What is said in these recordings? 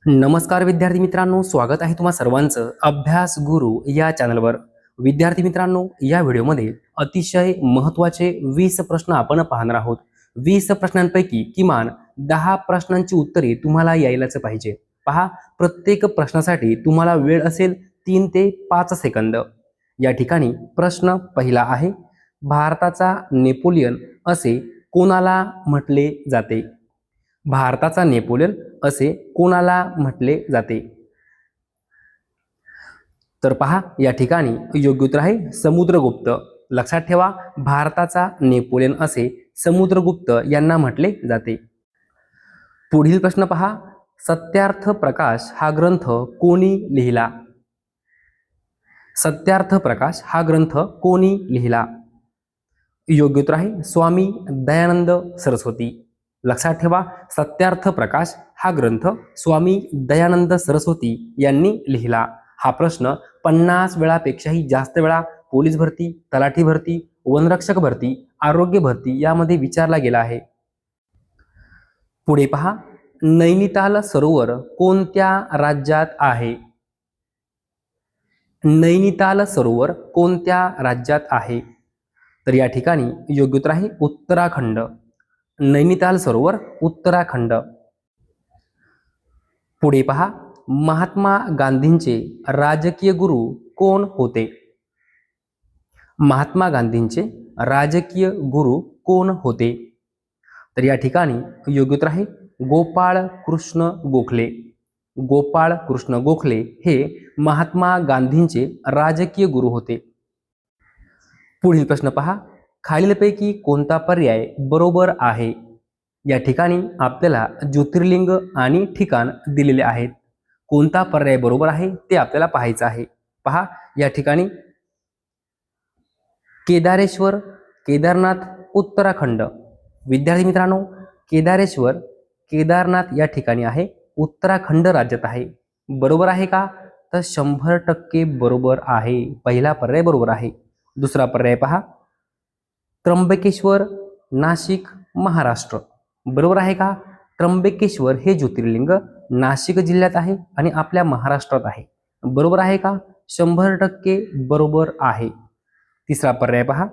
नमस्कार विद्यार्थी मित्रांनो, स्वागत आहे तुम्हा सर्वांचं अभ्यास गुरु या चॅनलवर। विद्यार्थी मित्रांनो, या व्हिडिओमध्ये अतिशय महत्त्वाचे 20 प्रश्न आपण पाहणार आहोत। 20 प्रश्नांपैकी किमान 10 प्रश्नांची उत्तरे तुम्हाला यायलाच पाहिजे। पहा, प्रत्येक प्रश्नासाठी तुम्हाला वेळ असेल 3 ते 5 सेकंद। या ठिकाणी प्रश्न पहिला आहे, भारताचा नेपोलियन असे कोणाला म्हटले जाते? भारताचा नेपोलियन असे कोणाला म्हटले जाते? तर पहा, या ठिकाणी योग्य उत्तर आहे समुद्रगुप्त। लक्षात ठेवा, भारताचा नेपोलियन असे समुद्रगुप्त यांना म्हटले जाते। पुढील प्रश्न पहा, सत्यार्थ प्रकाश हा ग्रंथ कोणी लिहिला? सत्यार्थ प्रकाश हा ग्रंथ कोणी लिहिला? योग्य उत्तर आहे स्वामी दयानंद सरस्वती। लक्षात ठेवा, सत्यार्थ प्रकाश हा ग्रंथ स्वामी दयानंद सरस्वती यांनी लिहिला। हा प्रश्न 50 वेळापेक्षाही जास्त वेळा पोलीस भरती, तलाठी भरती, वनरक्षक भरती, आरोग्य भरती यामध्ये विचारला गेला आहे। पुढे पहा, नैनिताल सरोवर कोणत्या राज्यात आहे? नैनिताल सरोवर कोणत्या राज्यात आहे? तर या ठिकाणी योग्य उत्तर आहे उत्तराखंड। नैनिताल सरोवर उत्तराखंड। पुढे पहा, महात्मा गांधींचे राजकीय गुरु कोण होते? महात्मा गांधींचे राजकीय गुरु कोण होते? तर या ठिकाणी योग्य उत्तर आहे गोपाळ कृष्ण गोखले। गोपाळ कृष्ण गोखले हे महात्मा गांधींचे राजकीय गुरु होते। पुढील प्रश्न पहा, खालीलपैकी कोणता पर्याय बरोबर आहे? या ठिकाणी आपल्याला ज्योतिर्लिंग आणि ठिकाण दिलेले आहेत। कोणता पर्याय बरोबर आहे ते आपल्याला पाहायचं आहे। पहा, या ठिकाणी केदारेश्वर, केदारनाथ, उत्तराखंड। विद्यार्थी मित्रांनो, केदारेश्वर, केदारनाथ या ठिकाणी आहे, उत्तराखंड राज्यात आहे। बरोबर आहे का? तर 100% बरोबर आहे। पहिला पर्याय बरोबर आहे। दुसरा पर्याय पहा, त्र्यंबकेश्वर, नाशिक, महाराष्ट्र। बरोबर आहे का? त्र्यंबकेश्वर हे ज्योतिर्लिंग नाशिक जिल्ह्यात आहे आणि आपल्या महाराष्ट्रात आहे। बरोबर आहे का? 100% बरोबर आहे। तिसरा पर्याय पहा,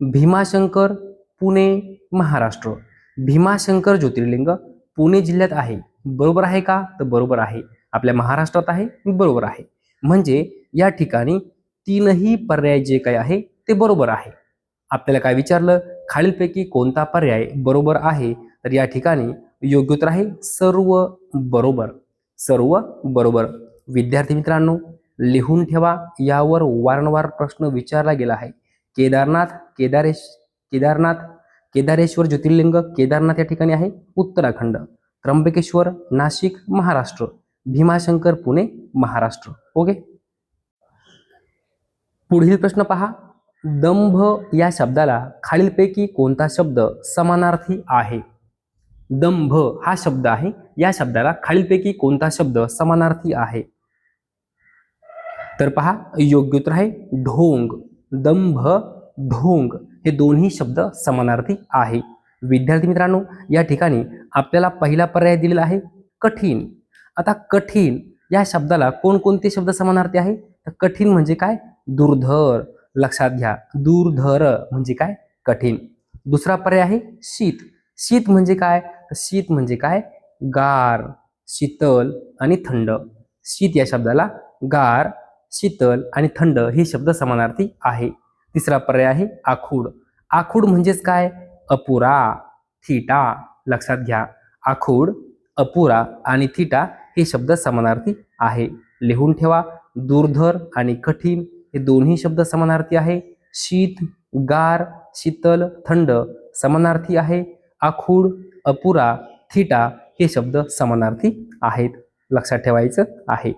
भीमाशंकर, पुणे, महाराष्ट्र। भीमाशंकर ज्योतिर्लिंग पुणे जिल्ह्यात आहे। बरोबर आहे का? तर बरोबर आहे, आपल्या महाराष्ट्रात आहे। बरोबर आहे, म्हणजे या ठिकाणी तीनही पर्याय जे काही आहे ते बरोबर आहे। आपल्याला काय विचारलं, खालीलपैकी कोणता पर्याय बरोबर आहे? तर या ठिकाणी योग्य उत्तर आहे सर्व बरोबर। सर्व बरोबर। विद्यार्थी मित्रांनो, लिहून ठेवा, यावर वारंवार प्रश्न विचारला गेला आहे। केदारनाथ, केदारनाथ, केदारेश्वर ज्योतिर्लिंग केदारनाथ या ठिकाणी आहे, उत्तराखंड। त्र्यंबकेश्वर, नाशिक, महाराष्ट्र। भीमाशंकर, पुणे, महाराष्ट्र। ओके। पुढील प्रश्न पहा, दंभ या शब्दाला खालीलपैकी कोणता शब्द समानार्थी आहे? दंभ हा शब्द आहे, या शब्दाला खालीलपैकी कोणता शब्द समानार्थी आहे? तर पहा, योग्य उत्तर आहे ढोंग। दंभ, ढोंग हे दोन्ही शब्द समानार्थी आहे। विद्यार्थी मित्रांनो, या ठिकाणी आपल्याला पहिला पर्याय दिलेला आहे कठीण। आता कठीण या शब्दाला कोणकोणते शब्द समानार्थी आहे? तर कठीण म्हणजे काय? दुर्धर। लक्षात घ्या, दुर्धर म्हणजे काय? कठीण। दुसरा पर्याय आहे शीत। शीत म्हणजे काय? तर शीत म्हणजे काय? गार, शीतल आणि थंड। शीत या शब्दाला गार, शीतल आणि थंड हे शब्द समानार्थी आहे। तिसरा पर्याय आहे आखूड। आखूड म्हणजेच काय? अपुरा, थिटा। लक्षात घ्या, आखूड, अपुरा आणि थिटा हे शब्द समानार्थी आहे। लिहून ठेवा, दुर्धर आणि कठीण हे दोन्ही शब्द समानार्थी आहे। शीत, गार, शीतल, थंड समानार्थी आहे। आखूड, अपुरा, थिटा हे शब्द समानार्थी आहेत। लक्षात ठेवायचं आहे।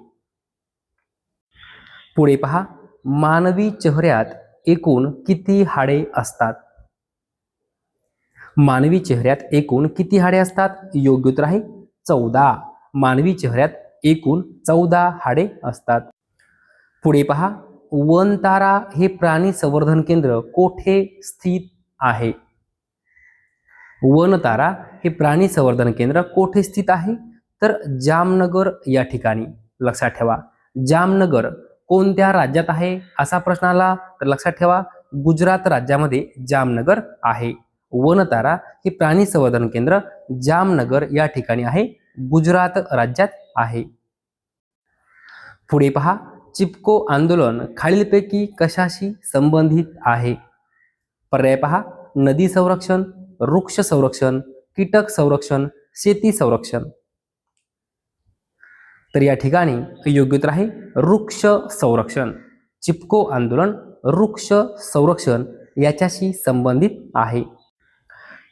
पुढे पहा, मानवी चेहऱ्यात एकूण किती हाडे असतात? मानवी चेहऱ्यात एकूण किती हाडे असतात? योग्य उत्तर आहे 14। मानवी चेहऱ्यात एकूण 14 हाडे असतात। पुढे पहा, वनतारा हे प्राणी संवर्धन केंद्र कोठे स्थित आहे? वनतारा हे प्राणी संवर्धन केंद्र कोठे स्थित आहे? तर जामनगर या ठिकाणी. लक्षात ठेवा, जामनगर कोणत्या राज्यात आहे असा प्रश्न आला तर लक्षात ठेवा गुजरात राज्यामध्ये जामनगर आहे. वनतारा हे प्राणी संवर्धन केंद्र जामनगर या ठिकाणी आहे, गुजरात राज्यात आहे. पुढे पहा, चिपको आंदोलन खालीलपैकी कशाशी संबंधित आहे? पर्याय पहा, नदी संरक्षण, वृक्ष संरक्षण, कीटक संरक्षण, शेती संरक्षण. तर या ठिकाणी योग्य उत्तर आहे वृक्ष संरक्षण. चिपको आंदोलन वृक्ष संरक्षण याच्याशी संबंधित आहे.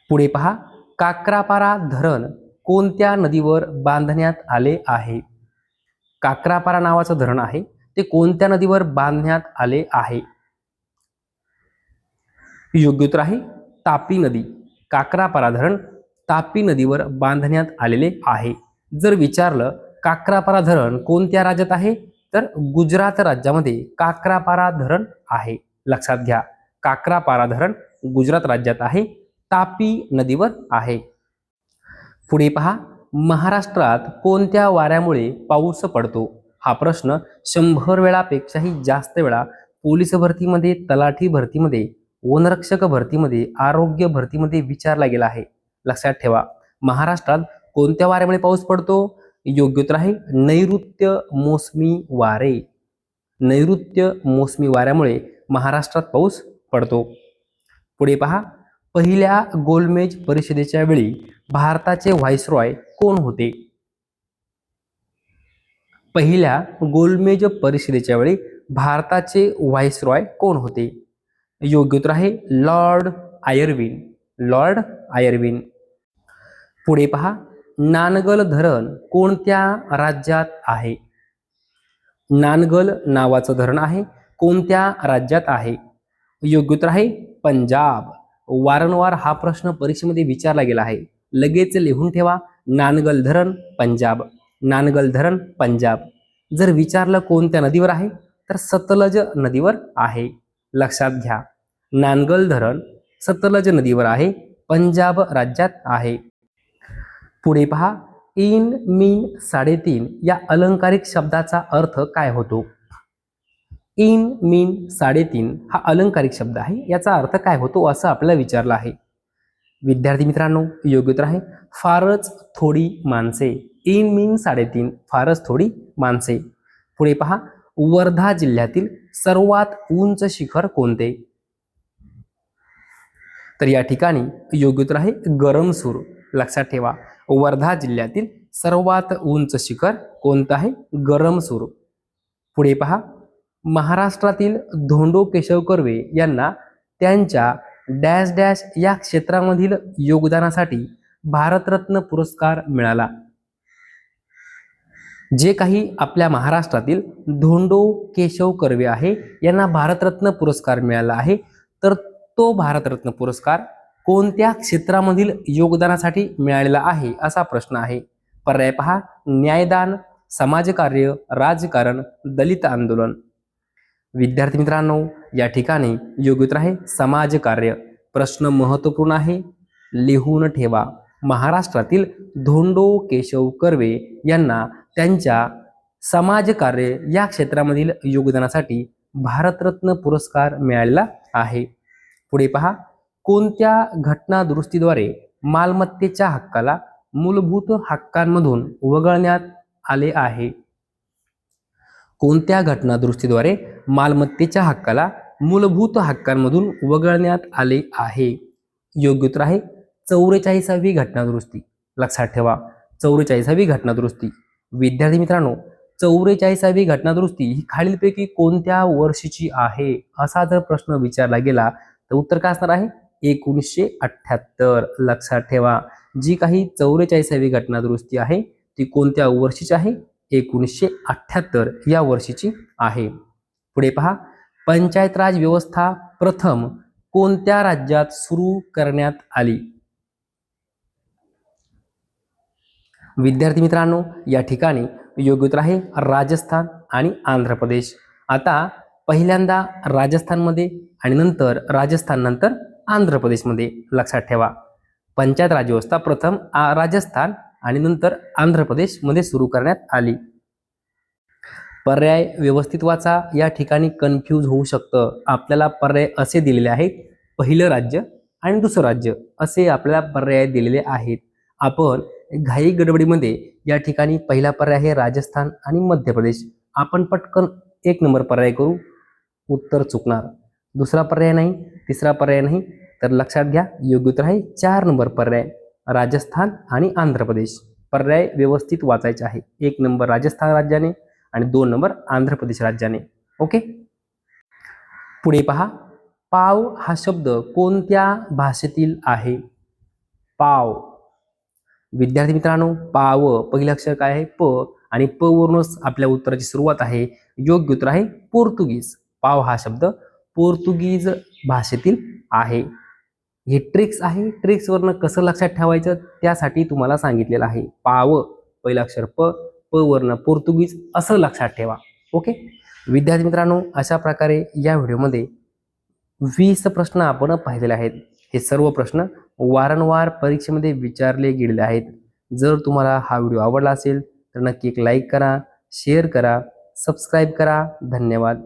पुढे पहा, काक्रापारा धरण कोणत्या नदीवर बांधण्यात आले आहे? काक्रापारा नावाचं धरण आहे, ते कोणत्या नदीवर बांधण्यात आले आहे? योग्य उत्तर आहे तापी नदी. काक्रापारा धरण तापी नदीवर बांधण्यात आलेले आहे. जर विचारलं काक्रापारा धरण कोणत्या राज्यात आहे तर गुजरात राज्यामध्ये काक्रापारा धरण आहे. लक्षात घ्या, काक्रापारा धरण गुजरात राज्यात आहे, तापी नदीवर आहे. पुढे पहा, महाराष्ट्रात कोणत्या वाऱ्यामुळे पाऊस पडतो? हा प्रश्न 100 वेळापेक्षाही जास्त वेळा पोलीस भरतीमध्ये, तलाठी भरतीमध्ये, वनरक्षक भरतीमध्ये, आरोग्य भरतीमध्ये विचारला गेला आहे. लक्षात ठेवा, महाराष्ट्रात कोणत्या वाऱ्यामुळे पाऊस पडतो? योग्य उत्तर आहे नैऋत्य मोसमी वारे. नैऋत्य मोसमी वाऱ्यामुळे महाराष्ट्रात पाऊस पडतो. पुढे पहा, पहिल्या गोलमेज परिषदेच्या वेळी भारताचे व्हाईसरॉय कोण होते? पहिल्या गोलमेज परिषदेच्या वेळी भारताचे व्हाईसरॉय कोण होते? योग्य उत्तर आहे लॉर्ड आयर्विन. Lord Irwin. पुढे पहा, नानगल धरण कोणत्या राज्यात आहे? नानगल नावाचं धरण आहे, कोणत्या राज्यात आहे? योग्य उत्तर आहे पंजाब. वारंवार हा प्रश्न परीक्षेमध्ये विचारला गेला आहे, लगेच लिहून ठेवा. नानगल धरण पंजाब. नानगल धरण पंजाब. जर विचारलं कोणत्या नदीवर आहे तर सतलज नदीवर आहे. लक्षात घ्या, नानगल धरण सतलज नदीवर आहे, पंजाब राज्यात आहे. पुढे पहा, इन मीन 3.5 या अलंकारिक शब्दाचा अर्थ काय होतो? इन मीन 3.5 हा अलंकारिक शब्द आहे, याचा अर्थ काय होतो असं आपल्याला विचारलं आहे. विद्यार्थी मित्रांनो, योग्य उत्तर आहे फारच थोडी माणसे. इन मीन 3.5 फारच थोडी माणसे. पुढे पहा, वर्धा जिल्ह्यातील सर्वात उंच शिखर कोणते? तर या ठिकाणी योग्य उत्तर आहे गरमसूर. लक्षात ठेवा, वर्धा जिल्ह्यातील सर्वात उंच शिखर कोणतं आहे? गरमसूर. पुढे पहा, महाराष्ट्रातील धोंडो केशव कर्वे यांना त्यांच्या डॅश डॅश या क्षेत्रामधील योगदानासाठी भारतरत्न पुरस्कार मिळाला. जे काही आपल्या महाराष्ट्रातील धोंडो केशव कर्वे आहे यांना भारतरत्न पुरस्कार मिळाला आहे, तर तो भारतरत्न पुरस्कार कोणत्या क्षेत्रामधील योगदानासाठी मिळालेला आहे असा प्रश्न आहे. पर्याय पहा, न्यायदान, समाजकार्य, राजकारण, दलित आंदोलन. विद्यार्थी मित्रांनो, या ठिकाणी योग्य उत्तर आहे समाजकार्य. प्रश्न महत्त्वपूर्ण आहे, लिहून ठेवा. महाराष्ट्रातील धोंडो केशव कर्वे यांना त्यांच्या समाजकार्य या क्षेत्रामधील योगदानासाठी भारतरत्न पुरस्कार मिळालेला आहे. पुढे पहा, कोणत्या घटना दुरुस्तीद्वारे मालमत्तेच्या हक्काला मूलभूत हक्कांमधून वगळण्यात आले आहे? कोणत्या घटना दुरुस्तीद्वारे मालमत्तेच्या हक्काला मूलभूत हक्कांमधून वगळण्यात आले आहे? योग्य उत्तर आहे 44वी घटना दुरुस्ती. लक्षात ठेवा, 44वी घटना दुरुस्ती. विद्यार्थी मित्रांनो, 44वी घटना दुरुस्ती ही खालीलपैकी कोणत्या वर्षीची आहे असा जर प्रश्न विचारला गेला तर उत्तर काय असणार आहे? 1978. लक्षात ठेवा, जी काही 44वी घटना दुरुस्ती आहे ती कोणत्या वर्षीची आहे? 1978 या वर्षीची आहे. पुढे पहा, पंचायत राज व्यवस्था प्रथम कोणत्या राज्यात सुरू करण्यात आली? विद्यार्थी मित्रांनो, या ठिकाणी योग्य उत्तर आहे राजस्थान आणि आंध्र प्रदेश. आता पहिल्यांदा राजस्थानमध्ये आणि नंतर राजस्थान, नंतर आंध्र प्रदेशमध्ये. लक्षात ठेवा, पंचायत राज व्यवस्था प्रथम राजस्थान आणि नंतर आंध्र प्रदेशमध्ये सुरू करण्यात आली. पर्याय व्यवस्थित वाचा, या ठिकाणी कन्फ्यूज होऊ शकतं. आपल्याला पर्याय असे दिलेले आहेत, पहिलं राज्य आणि दुसरं राज्य असे आपल्याला पर्याय दिलेले आहेत. आपण घाई गडबडीमध्ये या ठिकाणी पहिला पर्याय आहे राजस्थान आणि मध्य प्रदेश. आपण पटकन 1 नंबर पर्याय करू, उत्तर चुकणार. दुसरा पर्याय नाही, तिसरा पर्याय नाही, तर लक्षात घ्या योग्य उत्तर आहे 4 नंबर पर्याय राजस्थान आणि आंध्र प्रदेश. पर्याय व्यवस्थित वाचायचे आहे. 1 नंबर राजस्थान राज्याने आणि 2 नंबर आंध्र प्रदेश राज्याने. ओके, पुढे पहा. पाव हा शब्द कोणत्या भाषेतील आहे? पाव. विद्यार्थी मित्रांनो, पाव पहिलं अक्षर काय आहे? प, आणि प वरूनच आपल्या उत्तराची सुरुवात आहे. योग्य उत्तर आहे पोर्तुगीज. पाव हा शब्द पोर्तुगीज भाषेतील आहे. हे ट्रिक्स आहे, ट्रिक्स वरनं कसं लक्षात ठेवायचं त्यासाठी तुम्हाला सांगितलेलं आहे. पाव पहिलं अक्षर प, प वरनं पोर्तुगीज असं लक्षात ठेवा. ओके विद्यार्थी मित्रांनो, अशा प्रकारे या व्हिडिओमध्ये 20 प्रश्न आपण पाहिलेले आहेत. हे सर्व प्रश्न वारंवार परीक्षेमध्ये विचारले गेलेले आहेत. जर तुम्हाला हा व्हिडिओ आवडला असेल तर नक्की एक लाईक करा, शेअर करा, सबस्क्राईब करा. धन्यवाद.